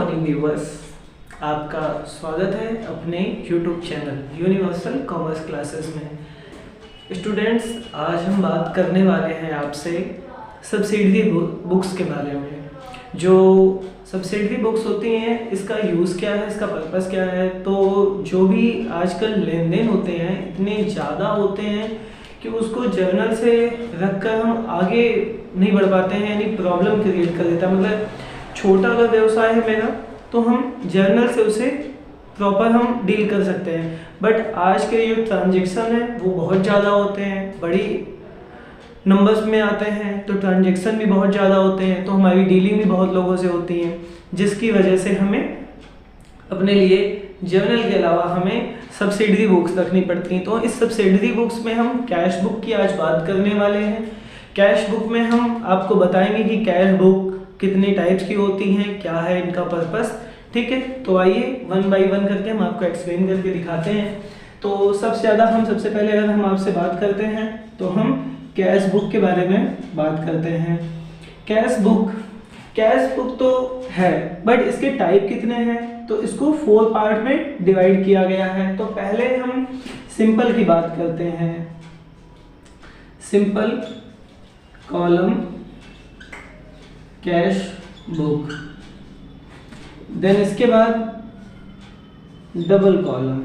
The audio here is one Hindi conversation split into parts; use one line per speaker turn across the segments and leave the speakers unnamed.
मॉर्निंग व्यूवर्स, आपका स्वागत है अपने YouTube channel universal commerce classes में। स्टूडेंट्स, आज हम बात करने वाले हैं आपसे सब्सिडरी बुक्स के बारे में। जो सब्सिडरी बुक्स होती हैं, इसका यूज़ क्या है, इसका पर्पस क्या है। तो जो भी आजकल लेन देन होते हैं इतने ज़्यादा होते हैं कि उसको जर्नल से रखकर हम आगे नहीं बढ़ पाते हैं, यानी प्रॉब्लम क्रिएट कर देता है। मतलब छोटा अगर व्यवसाय है मेरा तो हम जर्नल से उसे प्रॉपर हम डील कर सकते हैं, बट आज के जो ट्रांजेक्शन है वो बहुत ज़्यादा होते हैं, बड़ी नंबर्स में आते हैं, तो ट्रांजेक्शन भी बहुत ज़्यादा होते हैं, तो हमारी डीलिंग भी बहुत लोगों से होती है, जिसकी वजह से हमें अपने लिए जर्नल के अलावा हमें सब्सिडरी बुक्स रखनी पड़ती हैं। तो इस सब्सिडरी बुक्स में हम कैश बुक की आज बात करने वाले हैं। कैश बुक में हम आपको बताएंगे कि कैश बुक कितने टाइप्स की होती हैं, क्या है इनका पर्पस, ठीक है। तो आइए वन बाय वन करके हम आपको एक्सप्लेन करके दिखाते हैं। तो सबसे पहले अगर हम आपसे बात करते हैं तो हम कैश बुक के बारे में बात करते हैं। कैश बुक तो है, बट इसके टाइप कितने हैं, तो इसको 4 पार्ट में डिवाइड किया गया है। तो पहले हम सिंपल की बात करते हैं। Simple column cash book, then इसके बाद double column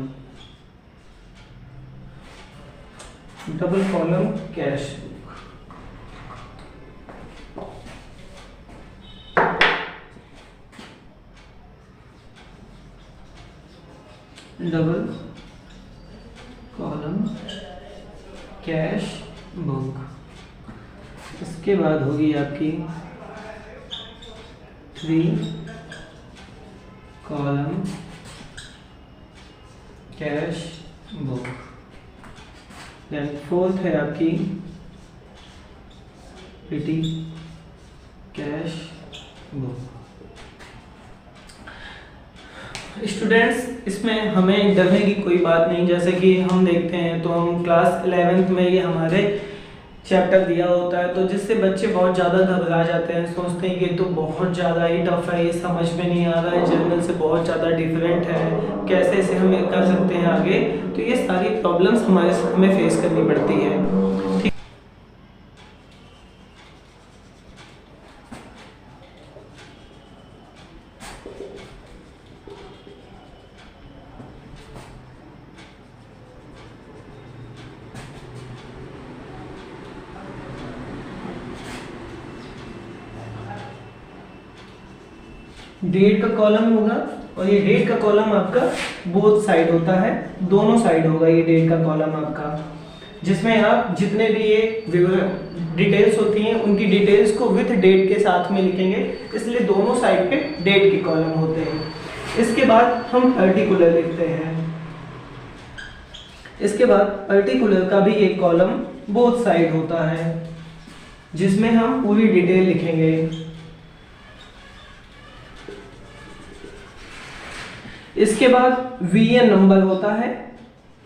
cash book, double column cash book. इसके बाद होगी आपकी 3 column cash book, then 4th है आपकी पेटी कैश बुक। स्टूडेंट्स, इसमें हमें डरने की कोई बात नहीं। जैसे कि हम देखते हैं तो हम क्लास 11th में ये हमारे चैप्टर दिया होता है, तो जिससे बच्चे बहुत ज़्यादा घबरा जाते हैं, सोचते हैं कि ये तो बहुत ज़्यादा ही टफ है, ये समझ में नहीं आ रहा है, जर्नल से बहुत ज़्यादा डिफरेंट है, कैसे इसे हम कर सकते हैं आगे। तो ये सारी प्रॉब्लम्स हमें फेस करनी पड़ती है। डेट का कॉलम होगा, और ये डेट का कॉलम आपका बोथ साइड होता है, दोनों साइड होगा ये डेट का कॉलम आपका, जिसमें आप जितने भी ये डिटेल्स होती हैं उनकी डिटेल्स को विथ डेट के साथ में लिखेंगे, इसलिए दोनों साइड पे डेट के कॉलम होते हैं। इसके बाद हम पर्टिकुलर लिखते हैं। इसके बाद पर्टिकुलर का भी एक कॉलम बोथ साइड होता है, जिसमें हम पूरी डिटेल लिखेंगे। इसके बाद वीएन नंबर होता है,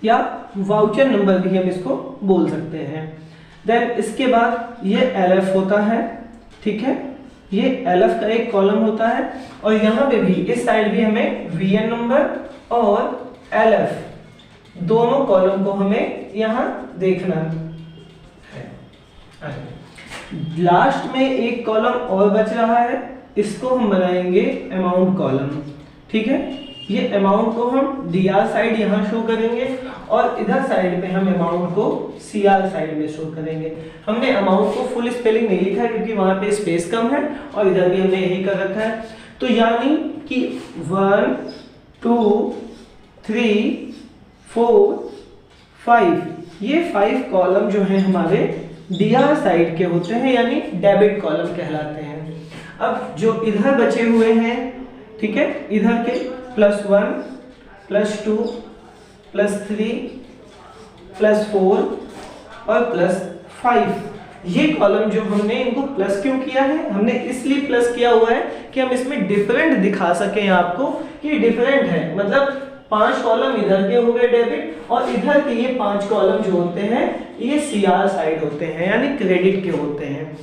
या वाउचर नंबर भी हम इसको बोल सकते हैं। देन इसके बाद ये एलएफ होता है, ठीक है, ये एलएफ का एक कॉलम होता है, और यहाँ पे भी इस साइड भी हमें वीएन नंबर और एलएफ दोनों कॉलम को हमें यहाँ देखना है। लास्ट में एक कॉलम और बच रहा है, इसको हम बनाएंगे अमाउंट कॉलम, ठीक है। ये अमाउंट को हम डीआर साइड यहाँ शो करेंगे, और इधर साइड पे हम अमाउंट को सीआर साइड में शो करेंगे। हमने अमाउंट को फुल स्पेलिंग नहीं लिखा है क्योंकि वहाँ पे स्पेस कम है, और इधर भी हमने यही कर रखा है। तो यानी कि 1 2 3 4 5, ये 5 कॉलम जो है हमारे डीआर साइड के होते हैं, यानी डेबिट कॉलम कहलाते हैं। अब जो इधर बचे हुए हैं, ठीक है, इधर के +1 +2 +3 +4 और +5, ये कॉलम जो हमने इनको प्लस क्यों किया है, हमने इसलिए प्लस किया हुआ है कि हम इसमें डिफरेंट दिखा सकें आपको कि डिफरेंट है। मतलब 5 कॉलम इधर के हो गए डेबिट, और इधर के ये 5 कॉलम जो होते हैं ये सीआर साइड होते हैं, यानी क्रेडिट के होते हैं।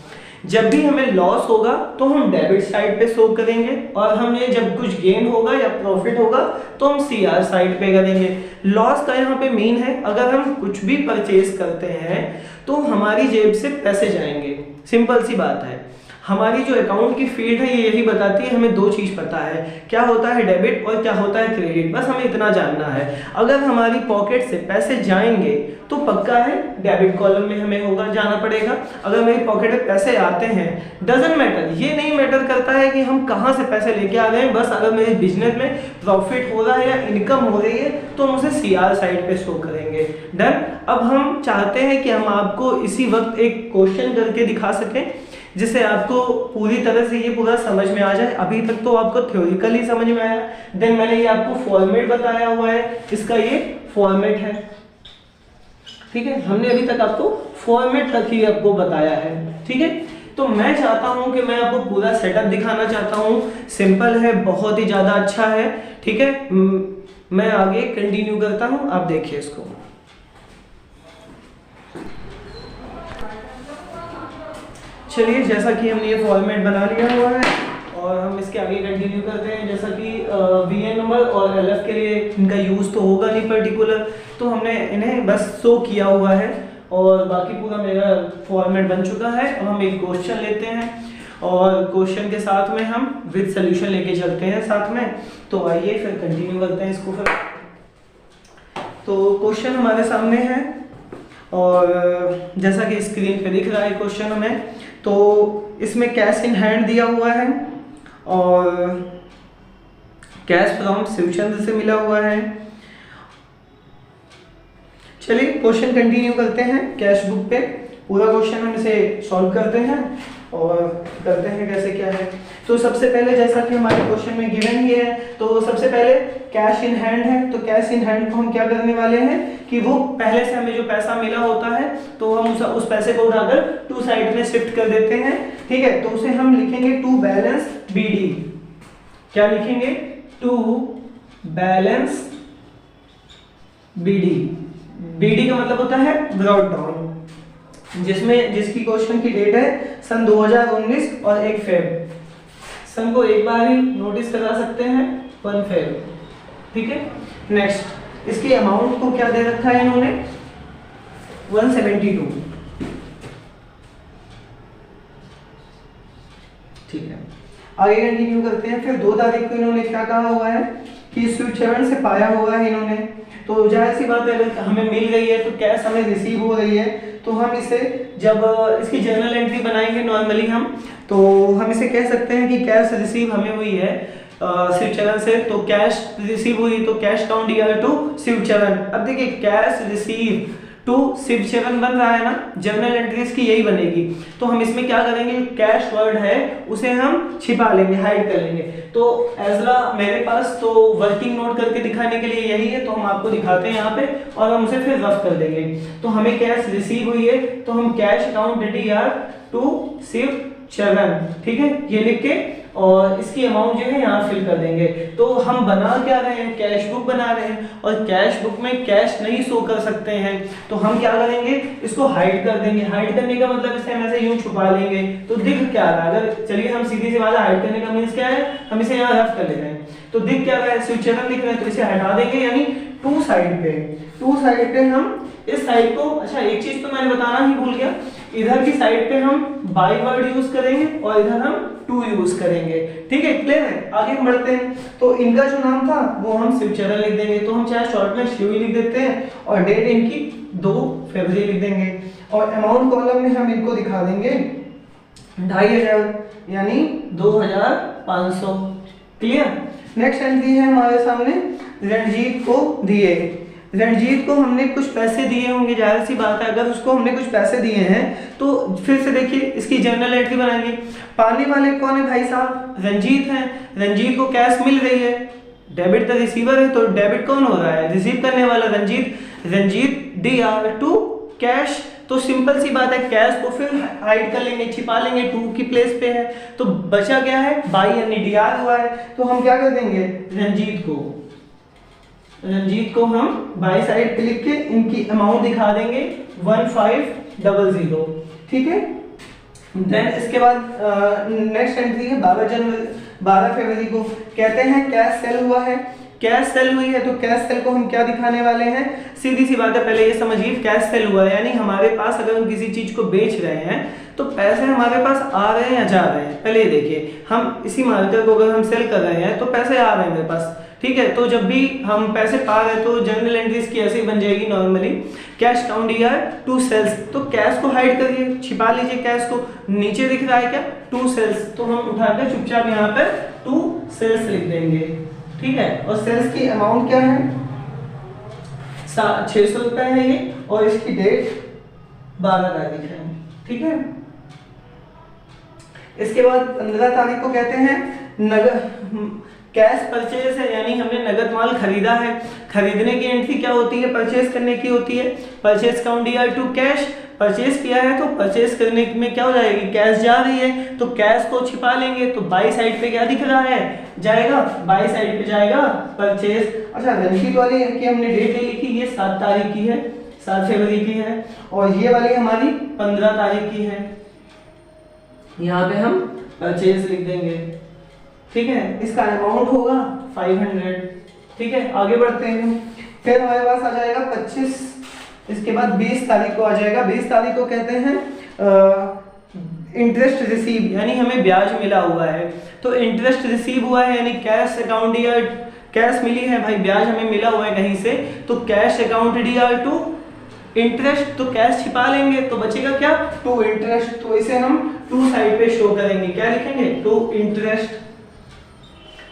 जब भी हमें लॉस होगा तो हम डेबिट साइड पे शो करेंगे, और हमें जब कुछ गेन होगा या प्रॉफिट होगा तो हम सीआर साइड पे करेंगे। लॉस का यहाँ पे मीन है अगर हम कुछ भी परचेज करते हैं तो हमारी जेब से पैसे जाएंगे, सिंपल सी बात है। हमारी जो अकाउंट की फील्ड है ये यही बताती है, हमें दो चीज़ पता है, क्या होता है डेबिट और क्या होता है क्रेडिट, बस हमें इतना जानना है। अगर हमारी पॉकेट से पैसे जाएंगे तो पक्का है डेबिट कॉलम में हमें होगा जाना पड़ेगा। अगर मेरी पॉकेट में पैसे आते हैं, डजंट मैटर, ये नहीं मैटर करता है कि हम कहाँ से पैसे लेके आ गए हैं, बस अगर मेरे बिजनेस में प्रॉफिट हो रहा है या इनकम हो रही है तो हम उसे सीआर साइड पे शो करेंगे। डन। अब हम चाहते हैं कि हम आपको इसी वक्त एक क्वेश्चन करके दिखा सकें जिससे आपको पूरी तरह से ये पूरा समझ में आ जाए। अभी तक तो आपको थ्योरिकली समझ में आया, देन मैंने ये आपको फॉर्मेट बताया हुआ है, इसका ये फॉर्मेट है, ठीक है। हमने अभी तक आपको फॉर्मेट तक ही आपको बताया है, ठीक है। तो मैं चाहता हूं कि मैं आपको पूरा सेटअप दिखाना चाहता हूं, सिंपल है, बहुत ही ज्यादा अच्छा है, ठीक है। मैं आगे कंटिन्यू करता हूं, आप देखिए इसको। चलिए, जैसा कि हमने ये फॉर्मेट बना लिया हुआ है और हम इसके आगे कंटिन्यू करते हैं। जैसा कि वीएन नंबर और एलएफ के लिए इनका यूज़ तो होगा नहीं पर्टिकुलर, तो हमने इन्हें बस शो किया हुआ है और बाकी पूरा मेरा फॉर्मेट बन चुका है। अब हम एक क्वेश्चन लेते हैं और क्वेश्चन के साथ में हम विद सोल्यूशन लेके चलते हैं साथ में। तो आइए फिर कंटिन्यू करते हैं इसको। फिर तो क्वेश्चन हमारे सामने है और जैसा कि स्क्रीन पे दिख रहा है क्वेश्चन हमें, तो इसमें कैश इन हैंड दिया हुआ है और कैश फ्रॉम शिवचंद्र से मिला हुआ है। चलिए क्वेश्चन कंटिन्यू करते हैं कैश बुक पे। पूरा क्वेश्चन हम इसे सॉल्व करते हैं और करते हैं कैसे क्या है। तो सबसे पहले जैसा कि हमारे क्वेश्चन में गिवन ही है, तो सबसे पहले कैश इन हैंड है, तो कैश इन हैंड को हम क्या करने वाले हैं कि वो पहले से हमें जो पैसा मिला होता है तो हम उस पैसे को उठाकर टू साइड में शिफ्ट कर देते हैं, ठीक है। तो उसे हम लिखेंगे टू बैलेंस बीडी। क्या लिखेंगे? To balance BD. बीडी का मतलब होता है ब्रॉट डाउन, जिसकी क्वेश्चन की डेट है सन 2019 और 1 फेब। सन को एक बार ही नोटिस करा सकते हैं, 1 फेब, ठीक है। नेक्स्ट, इसकी अमाउंट को क्या दे रखा है इन्होंने? 172, ठीक है। आगे कंटिन्यू करते हैं। फिर 2 तारीख को इन्होंने क्या कहा हुआ है कि स्विट्जरलैंड से पाया हुआ है इन्होंने, तो जाहिर सी बात है अगर हमें मिल गई है तो कैश हमें रिसीव हो रही है, तो हम इसे जब इसकी जर्नल एंट्री बनाएंगे नॉर्मली तो हम इसे कह सकते हैं कि कैश रिसीव हमें हुई है शिवचरण से, तो कैश रिसीव हुई तो cash account DR to Shivcharan. अब देखिए कैश रिसीव टू शिवचरण बन रहा है ना, जर्नल एंट्रीज की यही बनेगी। तो हम इसमें क्या करेंगे, कैश वर्ड है उसे हम छिपा लेंगे, हाइड कर लेंगे। तो एजरा मेरे पास तो वर्किंग नोट करके दिखाने के लिए यही है, तो हम आपको दिखाते हैं यहाँ पे और हम उसे फिर रफ कर देंगे। तो हमें कैश रिसीव हुई है तो हम cash account DR to Shivcharan, ठीक है, ये लिख के और इसकी अमाउंट जो है यहाँ फिल कर देंगे। तो हम बना क्या रहे हैं, कैश बुक बना रहे हैं और कैश बुक में कैश नहीं शो कर सकते हैं, तो हम क्या करेंगे, इसको हाइड कर देंगे। हाइड करने का मतलब इसे हम ऐसे यूं छुपा लेंगे तो दिख क्या रहा है। अगर चलिए हम सीधी सी बात, हाइड करने का मीन्स क्या है, हम इसे यहाँ रफ कर लेते हैं तो दिख क्या रहा है, शिवचरण दिख रहा है, तो इसे हटा देंगे यानी टू साइड पे हम इस साइड को, अच्छा एक चीज तो मैंने बताना ही भूल गया, इधर की साइड पे हम बाई वर्ड यूज करेंगे और इधर हम टू यूज करेंगे, ठीक है, क्लियर है। आगे हम बढ़ते हैं। तो इनका जो नाम था वो हम शिवचरण लिख देंगे, तो हम चाहे शॉर्ट में शिव लिख देते हैं और डेट इनकी 2 फरवरी लिख देंगे और अमाउंट कॉलम में हम इनको दिखा देंगे 2500 यानी 2500, क्लियर। नेक्स्ट एंट्री है हमारे सामने, रणजीत को दिए। रणजीत को हमने कुछ पैसे दिए होंगे, जाहिर सी बात है अगर उसको हमने कुछ पैसे दिए हैं तो फिर से देखिए इसकी जर्नल एंट्री बनाएंगे। पाने वाले कौन है भाई साहब, रंजीत हैं। रंजीत को कैश मिल रही है, डेबिट तो रिसीवर है, तो डेबिट कौन हो रहा है, रिसीव करने वाला Ranjit. Ranjit DR to cash, तो सिंपल सी बात है कैश को फिर हाइड कर लेंगे, छिपा लेंगे, टू की प्लेस पे है तो बचा क्या है, बाई यानी डीआर हुआ है, तो हम क्या कर देंगे, रंजीत को हम बाई साइड पे लिख के इनकी अमाउंट दिखा देंगे 1500, ठीक है। देन इसके बाद नेक्स्ट एंट्री है 12 फरवरी को, कहते हैं कैश सेल हुआ है। कैश सेल हुई है तो कैश सेल को हम क्या दिखाने वाले हैं, सीधी सी बात है, पहले ये समझिए कैश सेल हुआ है यानी हमारे पास अगर हम किसी चीज को बेच रहे हैं तो पैसे हमारे पास आ रहे हैं या जा रहे हैं। पहले ये देखिए, हम इसी मार्केट को अगर हम सेल कर रहे हैं तो पैसे आ रहे हैं मेरे पास, ठीक है। तो जब भी हम पैसे पा रहे हैं तो जनरल एंट्रीज की ऐसे ही बन जाएगी नॉर्मली, कैश काउंट ईयर टू सेल्स, तो कैश को हाइड करिए, छिपा लीजिए कैश को, नीचे दिख रहा है क्या टू सेल्स, तो हम उठाकर चुपचाप यहाँ पर टू सेल्स लिख देंगे, ठीक है। और सेल्स की अमाउंट क्या है, 600 रुपए है ये, और इसकी डेट 12 तारीख है, ठीक है। इसके बाद 15 तारीख को कहते हैं नगद कैश परचेज है, यानी हमने नगद माल खरीदा है। खरीदने की एंट्री क्या होती है, परचेज करने की होती है। परचेज काउंट ईयर टू कैश, परचेज किया है तो परचेज करने में क्या हो जाएगी, कैश जा रही है तो कैश को छिपा लेंगे, तो बाई साइड पे क्या दिख रहा है, जाएगा बाई साइड पे जाएगा परचेज। अच्छा, रसीद वाली की हमने डेट ले लिखी, ये 7 तारीख की है, 7 फरवरी की है, और ये वाली हमारी 15 तारीख की है। यहाँ पे हम परचेज लिख देंगे, ठीक है। इसका अमाउंट होगा 500, ठीक है। आगे बढ़ते हैं, फिर हमारे पास आ जाएगा 25, इसके बाद 20 तारीख को आ जाएगा। 20 तारीख को कहते हैं इंटरेस्ट रिसीव, यानी हमें ब्याज मिला हुआ है, तो इंटरेस्ट रिसीव हुआ है यानी कैश अकाउंट या कैश मिली है भाई, ब्याज हमें मिला हुआ है कहीं से, तो cash account DR to interest, तो कैश छिपा लेंगे तो बचेगा क्या, टू इंटरेस्ट, तो इसे हम टू साइड पे शो करेंगे, क्या लिखेंगे, टू इंटरेस्ट।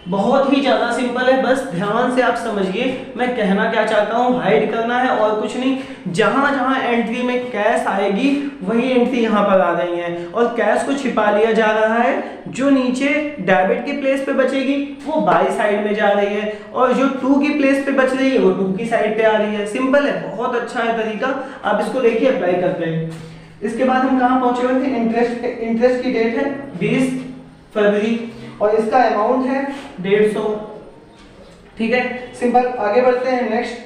बहुत ही ज्यादा सिंपल है, बस ध्यान से आप समझिए मैं कहना क्या चाहता हूँ, हाइड करना है और कुछ नहीं। जहां जहां एंट्री में कैश आएगी वही एंट्री यहाँ पर आ रही है, और कैश को छिपा लिया जा रहा है। जो नीचे डेबिट की प्लेस पे बचेगी वो बाई साइड में जा रही है, और जो टू की प्लेस पे बच रही है वो टू की साइड पे आ रही है। सिंपल है, बहुत अच्छा है तरीका, आप इसको देखिए अप्लाई करते हैं। इसके बाद हम कहाँ पहुंचे हुए थे, इंटरेस्ट की डेट है 20 फरवरी और इसका अमाउंट है 150, ठीक है। सिंपल, आगे बढ़ते हैं नेक्स्ट।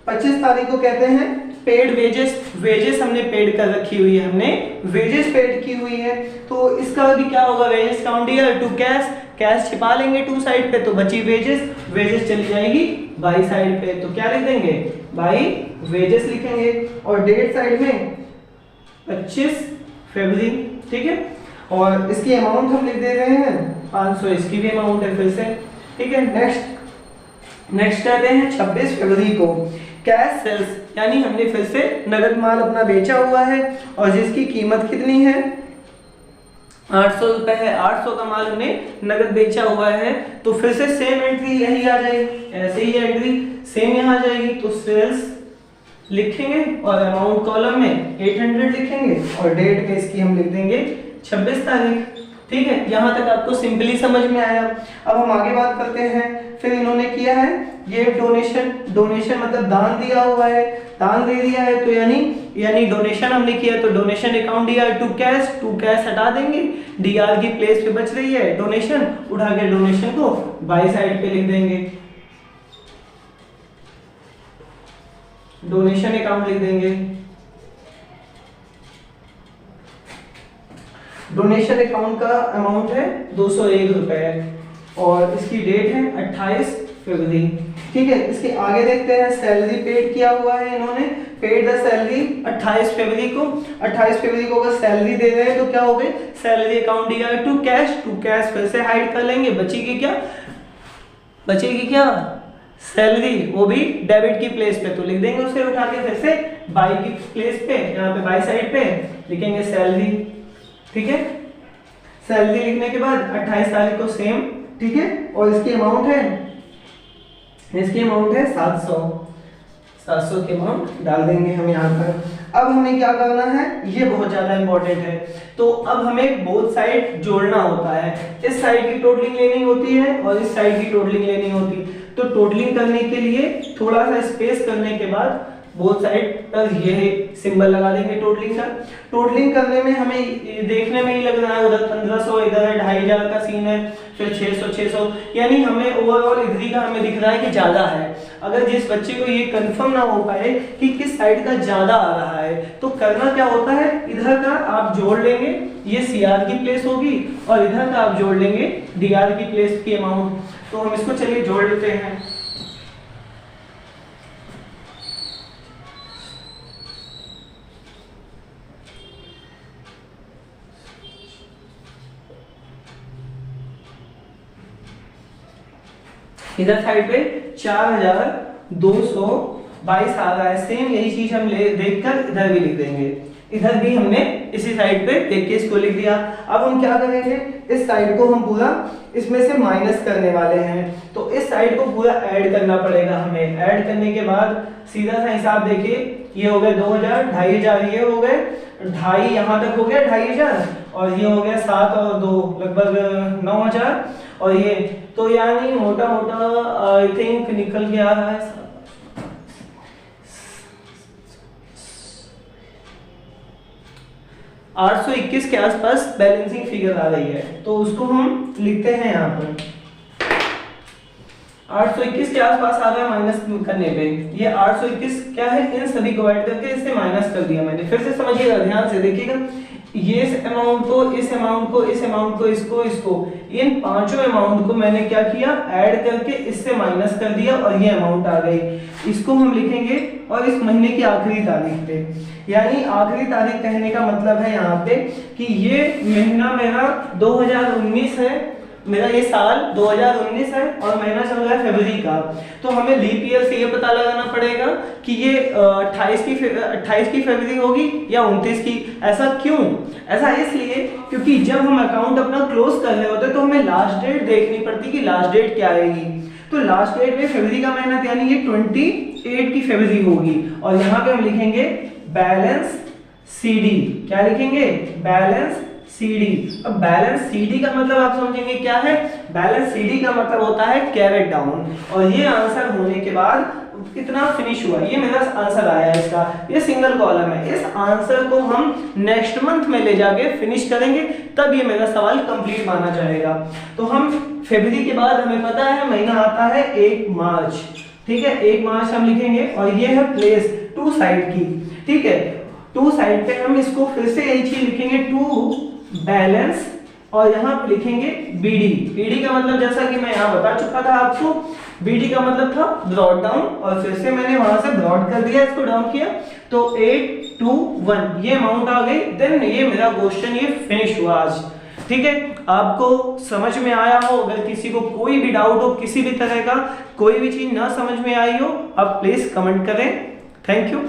25 तारीख को कहते हैं पेड वेजेस, वेजेस हमने पेड कर रखी हुई है, हमने वेजेस पेड की हुई है, तो इसका भी क्या होगा, वेजेस काउंट ईयर टू कैश, कैश छिपा लेंगे टू साइड पे तो बची वेजेस, वेजेस चली जाएगी बाई साइड पे, तो क्या लिख देंगे, बाई वेजेस लिखेंगे, और डेट साइड में 25 फरवरी, ठीक है। और इसकी अमाउंट हम लिख दे रहे हैं 500, इसकी भी अमाउंट है फिर से, ठीक है। नेक्स्ट कहते हैं 26 फरवरी को कैश सेल्स, यानी हमने फिर से नगद माल अपना बेचा हुआ है और जिसकी कीमत कितनी है, 800 रुपए है। 800 का माल हमने नगद बेचा हुआ है, तो फिर से सेम एंट्री यही आ जाएगी, ऐसे ही एंट्री सेम यहाँ आ जाएगी, तो सेल्स लिखेंगे और अमाउंट कॉलम में 800 लिखेंगे और डेट पे इसकी हम लिख देंगे 26 तारीख, ठीक है। यहाँ तक आपको सिंपली समझ में आया। अब हम आगे बात करते हैं, फिर इन्होंने किया है ये डोनेशन, डोनेशन मतलब दान दिया हुआ है, दान दे दिया है, तो यानी डोनेशन हमने किया, तो donation account DR to cash हटा देंगे, डीआर की प्लेस पे बच रही है डोनेशन, उठा के डोनेशन को बाई साइड पे लिख देंगे, डोनेशन अकाउंट लिख देंगे। डोनेशन अकाउंट का अमाउंट है 201 रुपए और इसकी डेट है 28 फरवरी, ठीक है। इसके आगे देखते हैं, सैलरी पेड किया हुआ है इन्होंने, पेड द सैलरी 28 फरवरी को। 28 फरवरी को अगर सैलरी दे रहे हैं तो क्या हो गए, सैलरी अकाउंट दिया टू कैश फिर से हाइड कर लेंगे, बचेगी क्या सैलरी, वो भी डेबिट की प्लेस पे, तो लिख देंगे उसे उठा के फिर से बाई की प्लेस पे, यहाँ पे बाई साइड पे लिखेंगे सैलरी, ठीक है। सैलरी लिखने के बाद 28 तारीख को सेम, ठीक है। और इसकी अमाउंट है 700 की अमाउंट डाल देंगे हम यहाँ पर। अब हमें क्या करना है, ये बहुत ज्यादा इंपॉर्टेंट है, तो अब हमें बोथ साइड जोड़ना होता है, इस साइड की टोटलिंग लेनी होती है और इस साइड की टोटलिंग लेनी होती है। तो टोटलिंग करने के लिए थोड़ा सा स्पेस करने के बाद बोथ साइड पर ये सिंबल लगा देंगे टोटलिंग का। टोटलिंग करने में हमें देखने में ही लग रहा है उधर 1500, इधर 2500 का सीन है, फिर 600, यानी हमें ओवरऑल इधर का हमें दिख रहा है कि ज्यादा है। अगर जिस बच्चे को ये कंफर्म ना हो पाए कि किस साइड का ज्यादा आ रहा है, तो करना क्या होता है, इधर का आप जोड़ लेंगे, ये CR की प्लेस होगी और इधर का आप जोड़ लेंगे DR की प्लेस की अमाउंट। तो हम इसको चलिए जोड़ लेते हैं। इधर साइड पे 4222 आ रहा है, सेम यही चीज हम देखकर इधर भी लिख देंगे। इधर भी हमने इसी साइड पे देख के इसको लिख दिया। अब हम क्या करेंगे, इस साइड को हम पूरा इसमें से माइनस करने वाले हैं, तो इस साइड को पूरा ऐड करना पड़ेगा हमें। ऐड करने के बाद सीधा सा हिसाब देखिए, ये हो गए 2000, 2500, ये हो गए 2.5, यहाँ तक हो गया 2500, और ये हो गया 7 और 2 लगभग 9000, और ये तो यानी मोटा मोटा आई थिंक निकल के आ रहा है 821 के आसपास बैलेंसिंग फिगर आ रही है। तो उसको हम लिखते हैं यहाँ पर 821 के आसपास आ रहा है माइनस करने पे। ये 821 क्या है, इन सभी को ऐड करके इससे माइनस कर दिया मैंने। फिर से समझिएगा, ध्यान से देखिएगा, ये इस अमाउंट को, इस अमाउंट को, इस अमाउंट को, इसको, इन पांचों अमाउंट को मैंने क्या किया, ऐड करके इससे माइनस कर दिया और ये अमाउंट आ गई। इसको हम लिखेंगे और इस महीने की आखिरी तारीख पे, यानी आखिरी तारीख कहने का मतलब है यहाँ पे कि ये महीना मेरा 2019 है, मेरा ये साल 2019 है और महीना चल रहा है फरवरी का। तो हमें लीप ईयर से ये पता लगाना पड़ेगा कि ये 28 की फरवरी होगी या 29 की। ऐसा क्यों? ऐसा इसलिए क्योंकि जब हम अकाउंट अपना क्लोज कर रहे होते तो हमें लास्ट डेट देखनी पड़ती कि लास्ट डेट क्या आएगी। तो लास्ट डेट में फरवरी का महीना यानी ये 28 की फरवरी होगी, और यहाँ पे हम लिखेंगे बैलेंस CD। क्या लिखेंगे? Balance CD। अब बैलेंस CD का मतलब आप समझेंगे क्या है? बैलेंस CD का मतलब होता है कैरेट डाउन। और ये आंसर होने के बाद कितना फिनिश हुआ, ये मेरा आंसर आया इसका, ये सिंगल कॉलम है। इस आंसर को हम नेक्स्ट मंथ में ले जाके फिनिश करेंगे, तब ये मेरा सवाल कंप्लीट माना जाएगा। तो हम फरवरी के बाद हमें पता है महीना आता है 1 मार्च, ठीक है, 1 मार्च हम लिखेंगे, और ये है प्लेस 2 साइड की, ठीक है। 2 साइड पे हम इसको फिर से यही चीज लिखेंगे, 2 बैलेंस, और यहाँ पे लिखेंगे BD। BD का मतलब जैसा कि मैं यहाँ बता चुका था आपको, BD का मतलब था ब्रॉड डाउन, और फिर से मैंने वहां से ब्रॉड कर दिया, इसको डाउन किया, तो 821 ये अमाउंट आ गई। देन ये मेरा क्वेश्चन ये फिनिश हुआ आज, ठीक है। आपको समझ में आया हो? अगर किसी को कोई भी डाउट हो, किसी भी तरह का कोई भी चीज ना समझ में आई हो, आप प्लीज कमेंट करें। Thank you.